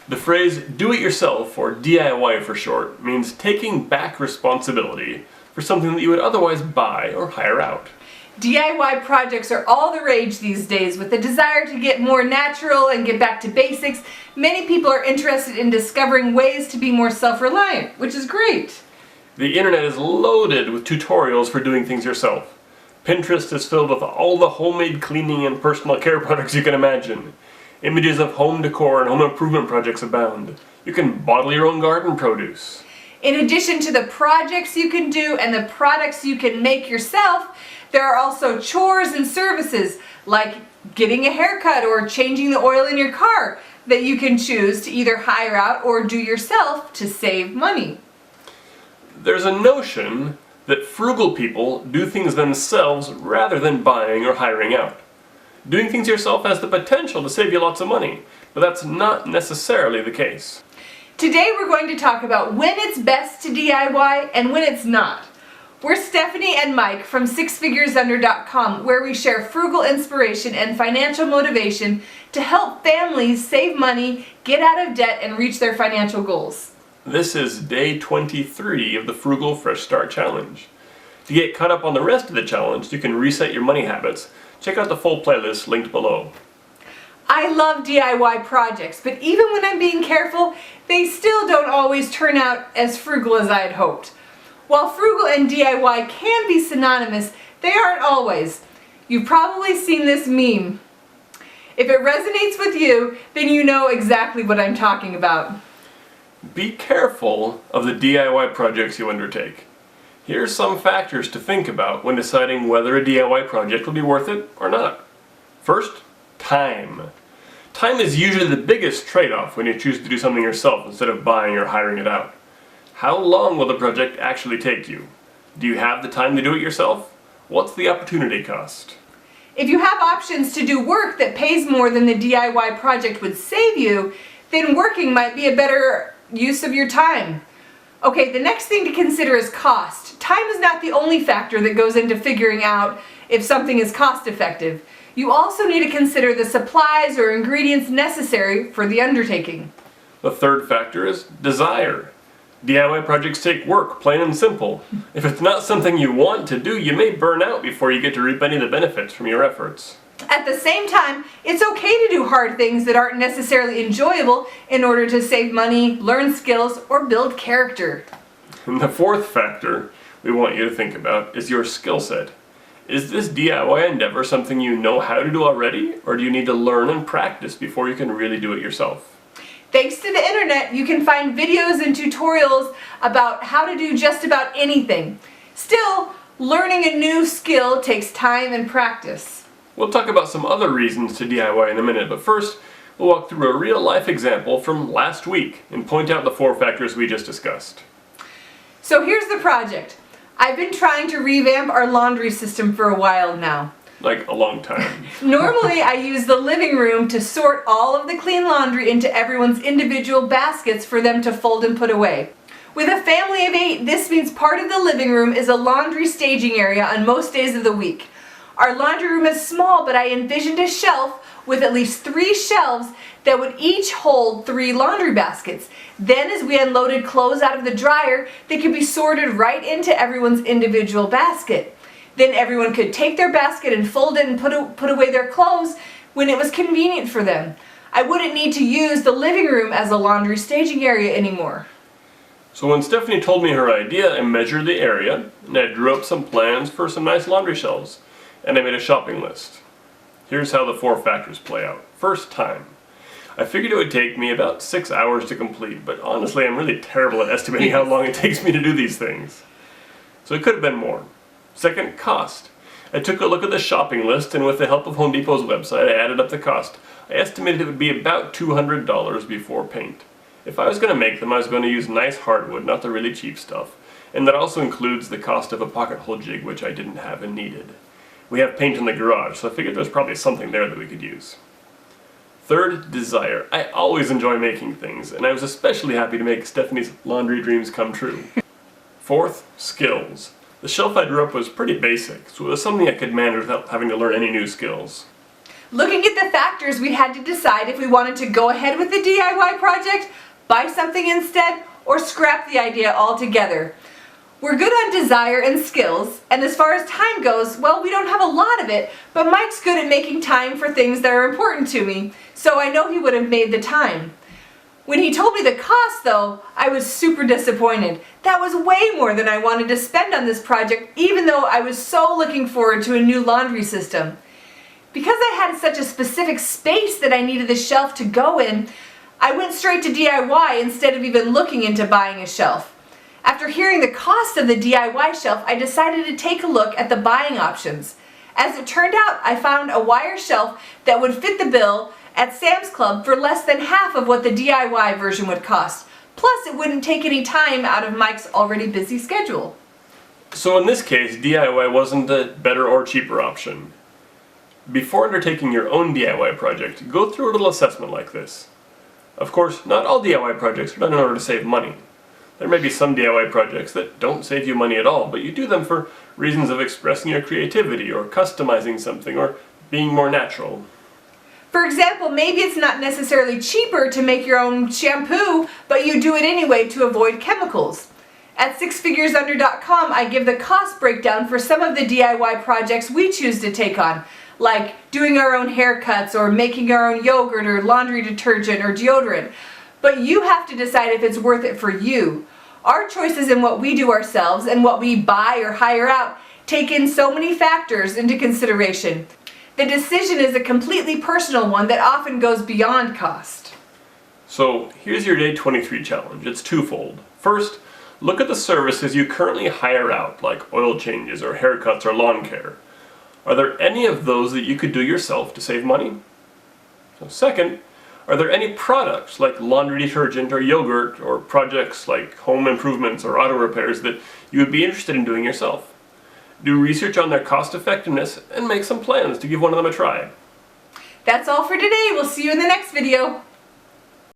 The phrase do-it-yourself, or DIY for short, means taking back responsibility for something that you would otherwise buy or hire out. DIY projects are all the rage these days. With the desire to get more natural and get back to basics, many people are interested in discovering ways to be more self-reliant, which is great. The internet is loaded with tutorials for doing things yourself. Pinterest is filled with all the homemade cleaning and personal care products you can imagine. Images of home decor and home improvement projects abound. You can bottle your own garden produce. In addition to the projects you can do and the products you can make yourself, there are also chores and services like getting a haircut or changing the oil in your car that you can choose to either hire out or do yourself to save money. There's a notion that frugal people do things themselves rather than buying or hiring out. Doing things yourself has the potential to save you lots of money, but that's not necessarily the case. Today we're going to talk about when it's best to DIY and when it's not. We're Stephanie and Mike from SixFiguresUnder.com, where we share frugal inspiration and financial motivation to help families save money, get out of debt, and reach their financial goals. This is day 23 of the Frugal Fresh Start challenge. To get caught up on the rest of the challenge, you can reset your money habits. Check out the full playlist linked below. I love DIY projects, but even when I'm being careful, they still don't always turn out as frugal as I had hoped. While frugal and DIY can be synonymous, they aren't always. You've probably seen this meme. If it resonates with you, then you know exactly what I'm talking about. Be careful of the DIY projects you undertake. Here are some factors to think about when deciding whether a DIY project will be worth it or not. First, time. Time is usually the biggest trade-off when you choose to do something yourself instead of buying or hiring it out. How long will the project actually take you? Do you have the time to do it yourself? What's the opportunity cost? If you have options to do work that pays more than the DIY project would save you, then working might be a better use of your time. Okay, the next thing to consider is cost. Time is not the only factor that goes into figuring out if something is cost effective. You also need to consider the supplies or ingredients necessary for the undertaking. The third factor is desire. DIY projects take work, plain and simple. If it's not something you want to do, you may burn out before you get to reap any of the benefits from your efforts. At the same time, it's okay to do hard things that aren't necessarily enjoyable in order to save money, learn skills, or build character. And the fourth factor we want you to think about is your skill set. Is this DIY endeavor something you know how to do already, or do you need to learn and practice before you can really do it yourself? Thanks to the internet, you can find videos and tutorials about how to do just about anything. Still, learning a new skill takes time and practice. We'll talk about some other reasons to DIY in a minute, but first, we'll walk through a real-life example from last week and point out the 4 factors we just discussed. So here's the project. I've been trying to revamp our laundry system for a while now. Like a long time. Normally, I use the living room to sort all of the clean laundry into everyone's individual baskets for them to fold and put away. With a family of 8, this means part of the living room is a laundry staging area on most days of the week. Our laundry room is small, but I envisioned a shelf with at least 3 shelves that would each hold 3 laundry baskets. Then as we unloaded clothes out of the dryer, they could be sorted right into everyone's individual basket. Then everyone could take their basket and fold it and put away their clothes when it was convenient for them. I wouldn't need to use the living room as a laundry staging area anymore. So when Stephanie told me her idea, I measured the area, and I drew up some plans for some nice laundry shelves, and I made a shopping list. Here's how the 4 factors play out. First, time. I figured it would take me about 6 hours to complete, but honestly I'm really terrible at estimating how long it takes me to do these things. So it could have been more. Second, cost. I took a look at the shopping list, and with the help of Home Depot's website, I added up the cost. I estimated it would be about $200 before paint. If I was going to make them, I was going to use nice hardwood, not the really cheap stuff. And that also includes the cost of a pocket hole jig, which I didn't have and needed. We have paint in the garage, so I figured there's probably something there that we could use. Third, desire. I always enjoy making things, and I was especially happy to make Stephanie's laundry dreams come true. Fourth, skills. The shelf I drew up was pretty basic, so it was something I could manage without having to learn any new skills. Looking at the factors, we had to decide if we wanted to go ahead with the DIY project, buy something instead, or scrap the idea altogether. We're good on desire and skills, and as far as time goes, well, we don't have a lot of it, but Mike's good at making time for things that are important to me, so I know he would have made the time. When he told me the cost, though, I was super disappointed. That was way more than I wanted to spend on this project, even though I was so looking forward to a new laundry system. Because I had such a specific space that I needed the shelf to go in, I went straight to DIY instead of even looking into buying a shelf. After hearing the cost of the DIY shelf, I decided to take a look at the buying options. As it turned out, I found a wire shelf that would fit the bill at Sam's Club for less than half of what the DIY version would cost. Plus, it wouldn't take any time out of Mike's already busy schedule. So in this case, DIY wasn't a better or cheaper option. Before undertaking your own DIY project, go through a little assessment like this. Of course, not all DIY projects are done in order to save money. There may be some DIY projects that don't save you money at all, but you do them for reasons of expressing your creativity or customizing something or being more natural. For example, maybe it's not necessarily cheaper to make your own shampoo, but you do it anyway to avoid chemicals. At sixfiguresunder.com, I give the cost breakdown for some of the DIY projects we choose to take on, like doing our own haircuts or making our own yogurt or laundry detergent or deodorant. But you have to decide if it's worth it for you. Our choices in what we do ourselves and what we buy or hire out take in so many factors into consideration. The decision is a completely personal one that often goes beyond cost. So here's your day 23 challenge. It's twofold. First, look at the services you currently hire out, like oil changes or haircuts or lawn care. Are there any of those that you could do yourself to save money? So second, are there any products like laundry detergent or yogurt or projects like home improvements or auto repairs that you would be interested in doing yourself? Do research on their cost effectiveness and make some plans to give one of them a try. That's all for today. We'll see you in the next video.